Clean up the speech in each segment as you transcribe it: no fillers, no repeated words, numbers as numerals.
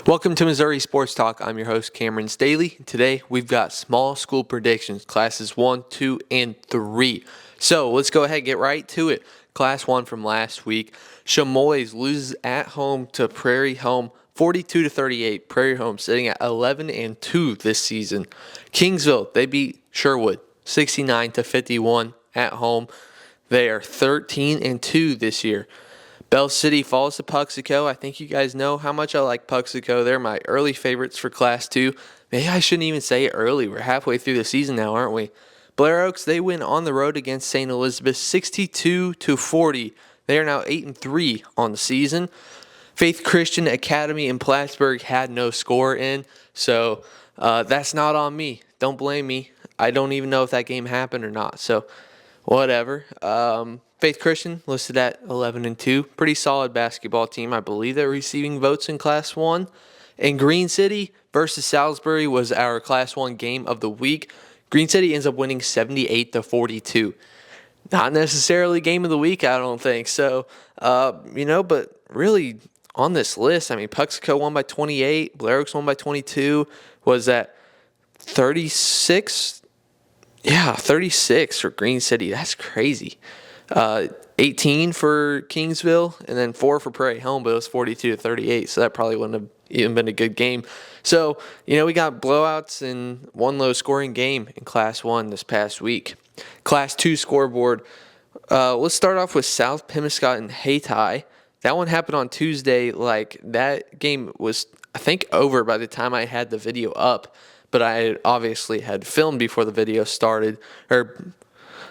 Welcome to Missouri Sports Talk. I'm your host, Cameron Staley. Today, we've got small school predictions, classes 1, 2, and 3. So, let's go ahead and get right to it. Class 1 from last week. Chamois loses at home to Prairie Home, 42-38. Prairie Home sitting at 11-2 this season. Kingsville, they beat Sherwood, 69-51 at home. They are 13-2 this year. Bell City falls to Puxico. I think you guys know how much I like Puxico. They're my early favorites for Class 2. Maybe I shouldn't even say it early. We're halfway through the season now, aren't we? Blair Oaks, they win on the road against St. Elizabeth 62-40. They are now 8-3 on the season. Faith Christian Academy in Plattsburgh had no score in, so that's not on me. Don't blame me. I don't even know if that game happened or not, so whatever. Faith Christian listed at 11-2. Pretty solid basketball team. I believe they're receiving votes in Class 1. And Green City versus Salisbury was our Class 1 game of the week. Green City ends up winning 78-42. Not necessarily game of the week, I don't think. So, but really on this list, I mean, Puxico won by 28. Blair Oaks won by 22. Was that 36? Yeah, 36 for Green City. That's crazy. 18 for Kingsville, and then 4 for Prairie Home, but it was 42-38, so that probably wouldn't have even been a good game. So, we got blowouts and one low-scoring game in Class 1 this past week. Class 2 scoreboard, let's start off with South Pemiscot and Hayti. That one happened on Tuesday. That game was, I think, over by the time I had the video up, but I obviously had filmed before the video started, or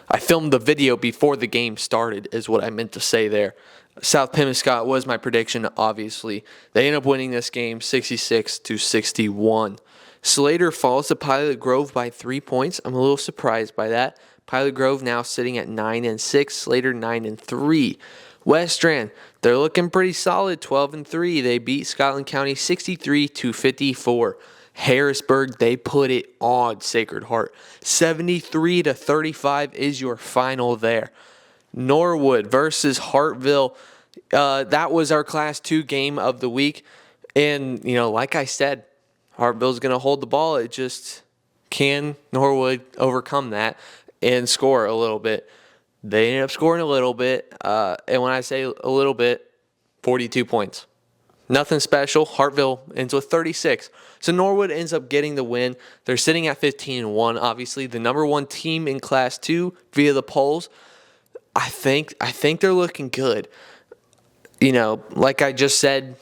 I filmed the video before the game started is what I meant to say there. South Pemiscot was my prediction, obviously. They end up winning this game 66-61. Slater falls to Pilot Grove by 3 points. I'm a little surprised by that. Pilot Grove now sitting at 9-6, Slater 9-3. West Strand, they're looking pretty solid, 12-3. They beat Scotland County 63-54. Harrisburg, they put it on Sacred Heart. 73-35 is your final there. Norwood versus Hartville. That was our Class 2 game of the week. And, like I said, Hartville's going to hold the ball. It just can Norwood overcome that and score a little bit. They ended up scoring a little bit. And when I say a little bit, 42 points. Nothing special. Hartville ends with 36. So Norwood ends up getting the win. They're sitting at 15-1. Obviously, the number one team in Class 2 via the polls. I think they're looking good. Like I just said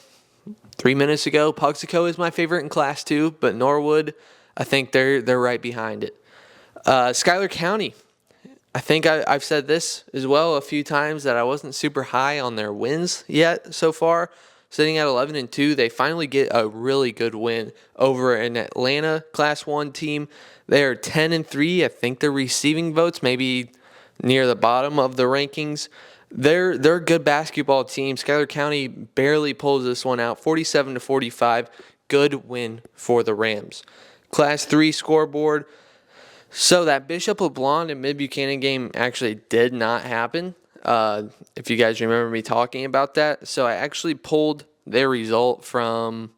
3 minutes ago, Puxico is my favorite in Class 2, but Norwood, I think they're right behind it. Schuyler County. I think I've said this as well a few times that I wasn't super high on their wins yet so far. Sitting at 11-2, they finally get a really good win over an Atlanta Class 1 team. They are 10-3. I think they're receiving votes, maybe near the bottom of the rankings. They're a good basketball team. Schuyler County barely pulls this one out, 47-45. Good win for the Rams. Class 3 scoreboard. So that Bishop LeBlanc and Mid-Buchanan game actually did not happen. If you guys remember me talking about that. So I actually pulled their result from,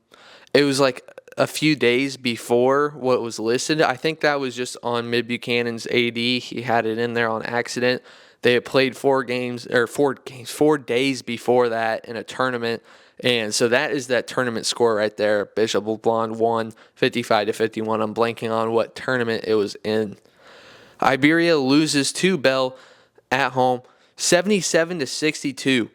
it was like a few days before what was listed. I think that was just on Mid-Buchanan's AD. He had it in there on accident. They had played 4 days before that in a tournament. And so that is that tournament score right there. Bishop LeBlanc won 55-51. I'm blanking on what tournament it was in. Iberia loses to Bell at home 77-62.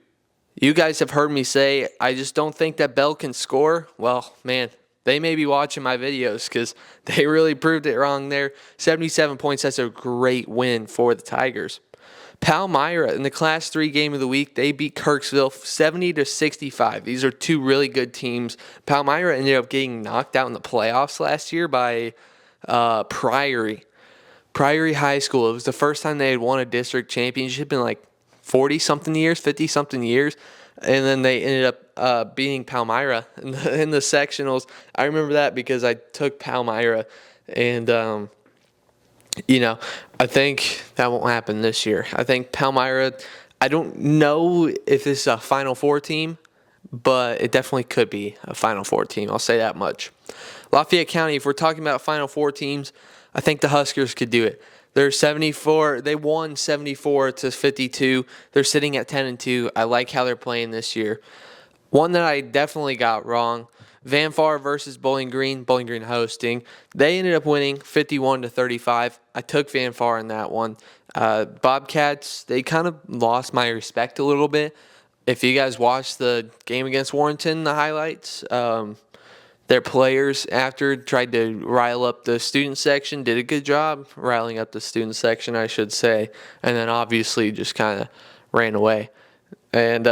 You guys have heard me say I just don't think that Bell can score. Well, man, they may be watching my videos because they really proved it wrong there. 77 points, that's a great win for the Tigers. Palmyra in the Class 3 game of the week, they beat Kirksville 70-65. These are two really good teams. Palmyra ended up getting knocked out in the playoffs last year by Priory High School. It was the first time they had won a district championship in like 40-something years, 50-something years. And then they ended up beating Palmyra in the sectionals. I remember that because I took Palmyra. And, I think that won't happen this year. I think Palmyra, I don't know if this is a Final Four team. but it definitely could be a Final Four team. I'll say that much. Lafayette County, if we're talking about Final Four teams, I think the Huskers could do it. They're 74. They won 74-52. They're sitting at 10-2. I like how they're playing this year. One that I definitely got wrong, Van Far versus Bowling Green. Bowling Green hosting. They ended up winning 51-35. I took Van Far in that one. Bobcats, they kind of lost my respect a little bit. If you guys watched the game against Warrenton, the highlights, their players after tried to rile up the student section, did a good job riling up the student section, I should say, and then obviously just kind of ran away. And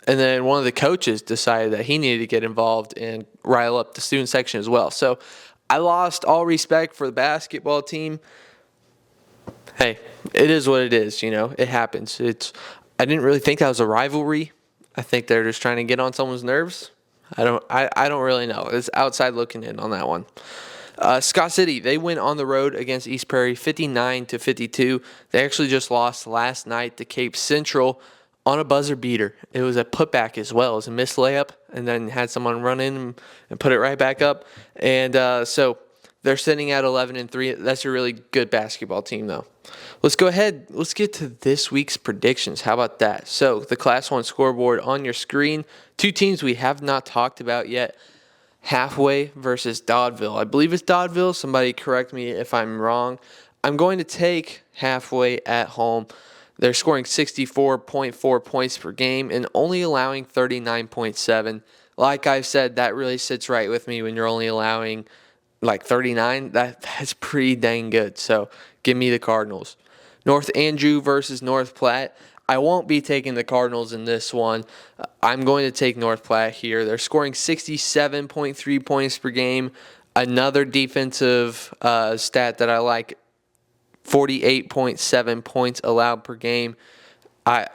then one of the coaches decided that he needed to get involved and rile up the student section as well. So I lost all respect for the basketball team. Hey, it is what it is, it happens. I didn't really think that was a rivalry. I think they're just trying to get on someone's nerves. I don't really know. It's outside looking in on that one. Scott City, they went on the road against East Prairie 59-52. They actually just lost last night to Cape Central on a buzzer beater. It was a putback as well. It was a missed layup, and then had someone run in and put it right back up. And so they're sitting at 11-3. That's a really good basketball team, though. Let's go ahead. Let's get to this week's predictions. How about that? So the Class 1 scoreboard on your screen. Two teams we have not talked about yet. Halfway versus Doddville. I believe it's Doddville. Somebody correct me if I'm wrong. I'm going to take Halfway at home. They're scoring 64.4 points per game and only allowing 39.7. Like I've said, that really sits right with me when you're only allowing like 39. That's pretty dang good. So give me the Cardinals. North Andrew versus North Platte. I won't be taking the Cardinals in this one. I'm going to take North Platte here. They're scoring 67.3 points per game. Another defensive stat that I like, 48.7 points allowed per game. I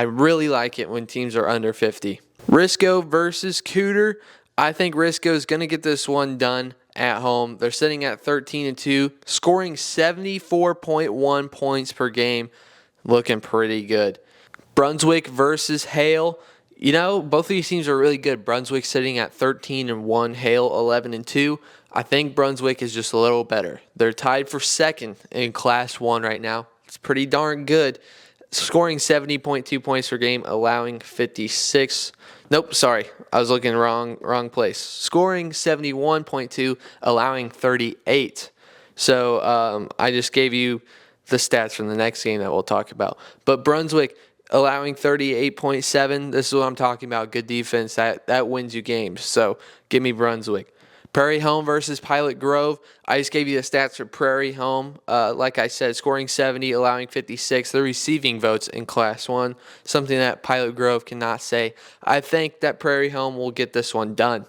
really like it when teams are under 50. Risco versus Cooter. I think Risco is going to get this one done at home. They're sitting at 13-2, scoring 74.1 points per game. Looking pretty good. Brunswick versus Hale. Both of these teams are really good. Brunswick sitting at 13-1, Hale 11-2. I think Brunswick is just a little better. They're tied for second in Class 1 right now. It's pretty darn good. Scoring 70.2 points per game, allowing 56. Nope, sorry. I was looking wrong place. Scoring 71.2, allowing 38. So I just gave you the stats from the next game that we'll talk about. But Brunswick allowing 38.7. This is what I'm talking about. Good defense. That wins you games. So give me Brunswick. Prairie Home versus Pilot Grove. I just gave you the stats for Prairie Home. Like I said, scoring 70, allowing 56. They're receiving votes in Class 1, something that Pilot Grove cannot say. I think that Prairie Home will get this one done.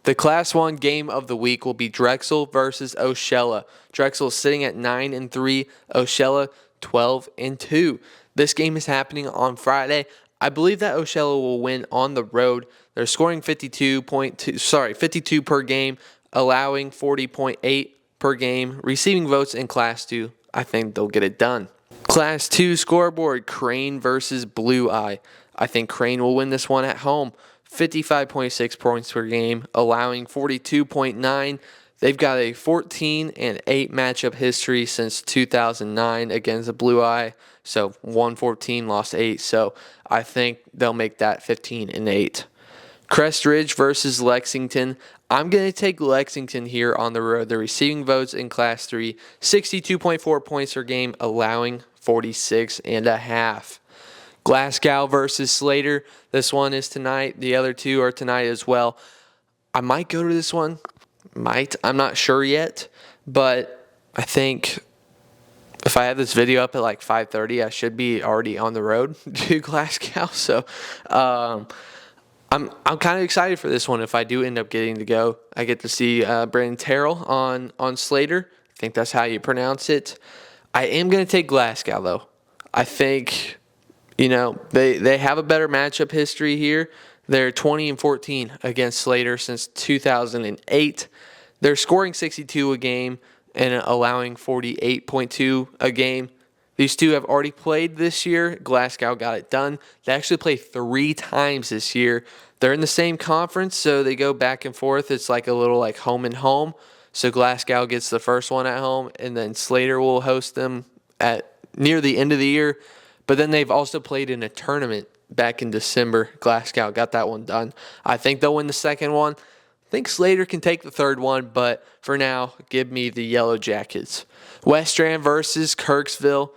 The Class 1 game of the week will be Drexel versus Oshella. Drexel is sitting at 9-3, Oshella 12-2. This game is happening on Friday. I believe that Oshella will win on the road. They're scoring 52 per game, allowing 40.8 per game. Receiving votes in Class 2. I think they'll get it done. Class 2 scoreboard, Crane versus Blue Eye. I think Crane will win this one at home. 55.6 points per game, allowing 42.9. They've got a 14-8 matchup history since 2009 against the Blue Eye. So 1-14, lost 8. So I think they'll make that 15-8. Crest Ridge versus Lexington. I'm going to take Lexington here on the road. They're receiving votes in Class 3. 62.4 points per game, allowing 46.5. Glasgow versus Slater. This one is tonight. The other two are tonight as well. I might go to this one. I'm not sure yet. But I think if I have this video up at like 5:30, I should be already on the road to Glasgow. So I'm kind of excited for this one. If I do end up getting to go, I get to see Brandon Terrell on Slater. I think that's how you pronounce it. I am going to take Glasgow, though. I think, they have a better matchup history here. They're 20-14 against Slater since 2008. They're scoring 62 a game and allowing 48.2 a game. These two have already played this year. Glasgow got it done. They actually play 3 times this year. They're in the same conference, so they go back and forth. It's like a little like home and home. So Glasgow gets the first one at home, and then Slater will host them at near the end of the year. But then they've also played in a tournament back in December. Glasgow got that one done. I think they'll win the second one. I think Slater can take the third one, but for now, give me the Yellow Jackets. West Strand versus Kirksville.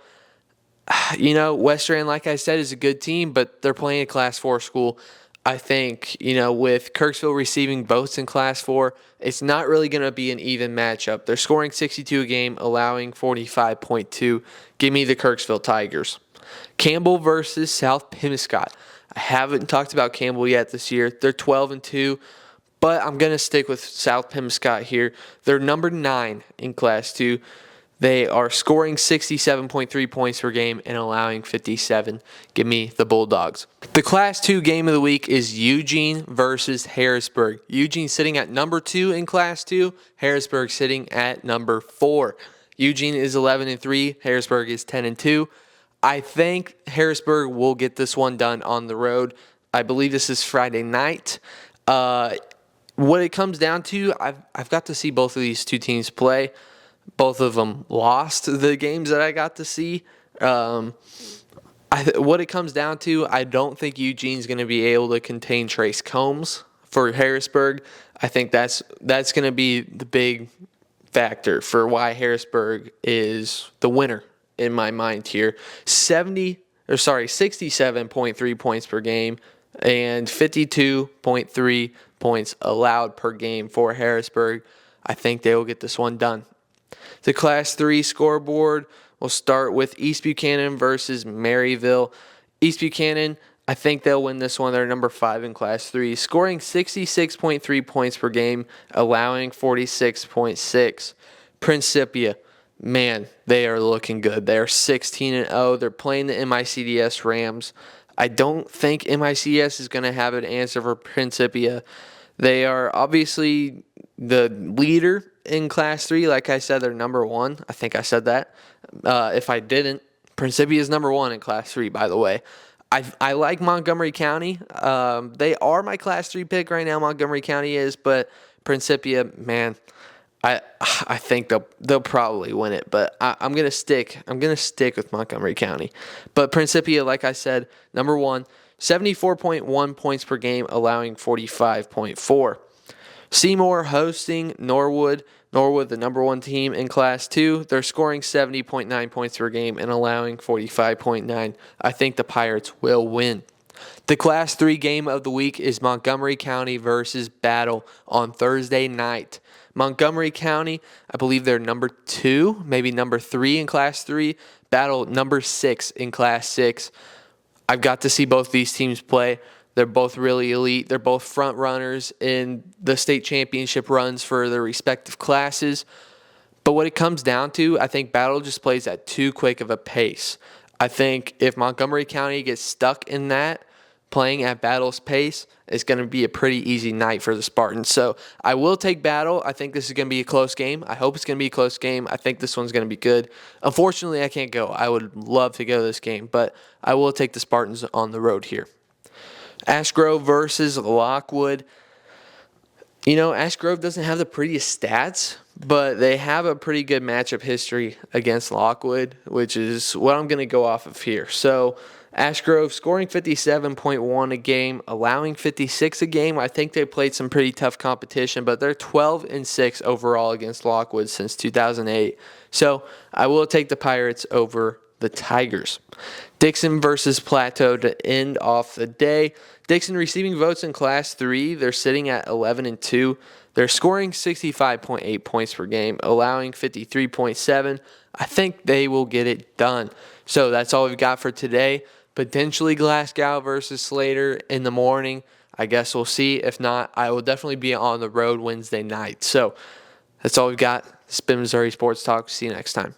West Strand, like I said, is a good team, but they're playing a Class 4 school. I think, with Kirksville receiving votes in Class 4, it's not really going to be an even matchup. They're scoring 62 a game, allowing 45.2. Give me the Kirksville Tigers. Campbell versus South Pemiscot. I haven't talked about Campbell yet this year. They're 12-2, but I'm going to stick with South Pemiscot here. They're number 9 in Class 2. They are scoring 67.3 points per game and allowing 57. Give me the Bulldogs. The Class 2 game of the week is Eugene versus Harrisburg. Eugene sitting at number 2 in Class 2. Harrisburg sitting at number 4. Eugene is 11-3. Harrisburg is 10-2. I think Harrisburg will get this one done on the road. I believe this is Friday night. What it comes down to, I've got to see both of these two teams play. Both of them lost the games that I got to see. What it comes down to, I don't think Eugene's going to be able to contain Trace Combs for Harrisburg. I think that's going to be the big factor for why Harrisburg is the winner in my mind here. 67.3 points per game and 52.3 points allowed per game for Harrisburg. I think they will get this one done. The Class 3 scoreboard will start with East Buchanan versus Maryville. East Buchanan, I think they'll win this one. They're number 5 in Class 3, scoring 66.3 points per game, allowing 46.6. Principia, man, they are looking good. They are 16-0. They're playing the MICDS Rams. I don't think MICDS is going to have an answer for Principia. They are obviously the leader in Class 3. Like I said, they're number 1. I think I said that. If I didn't, Principia is number 1 in Class 3, by the way. I like Montgomery County. They are my Class 3 pick right now, Montgomery County is, but Principia, man, I think they'll probably win it, but I'm gonna stick with Montgomery County. But Principia, like I said, number 1, 74.1 points per game, allowing 45.4. Seymour hosting Norwood. Norwood, the number 1 team in Class 2. They're scoring 70.9 points per game and allowing 45.9. I think the Pirates will win. The Class 3 game of the week is Montgomery County versus Battle on Thursday night. Montgomery County, I believe they're number 2, maybe number 3 in Class 3. Battle, number 6 in Class 6. I've got to see both these teams play. They're both really elite. They're both front runners in the state championship runs for their respective classes. But what it comes down to, I think Battle just plays at too quick of a pace. I think if Montgomery County gets stuck in that, playing at Battle's pace, it's going to be a pretty easy night for the Spartans. So I will take Battle. I think this is going to be a close game. I hope it's going to be a close game. I think this one's going to be good. Unfortunately, I can't go. I would love to go to this game, but I will take the Spartans on the road here. Ash Grove versus Lockwood. Ash Grove doesn't have the prettiest stats, but they have a pretty good matchup history against Lockwood, which is what I'm going to go off of here. So Ash Grove scoring 57.1 a game, allowing 56 a game. I think they played some pretty tough competition, but they're 12-6 overall against Lockwood since 2008. So I will take the Pirates over the Tigers. Dixon versus Plateau to end off the day. Dixon receiving votes in Class 3. They're sitting at 11-2. They're scoring 65.8 points per game, allowing 53.7. I think they will get it done. So that's all we've got for today. Potentially Glasgow versus Slater in the morning. I guess we'll see. If not, I will definitely be on the road Wednesday night. So that's all we've got. Spin Missouri Sports Talk. See you next time.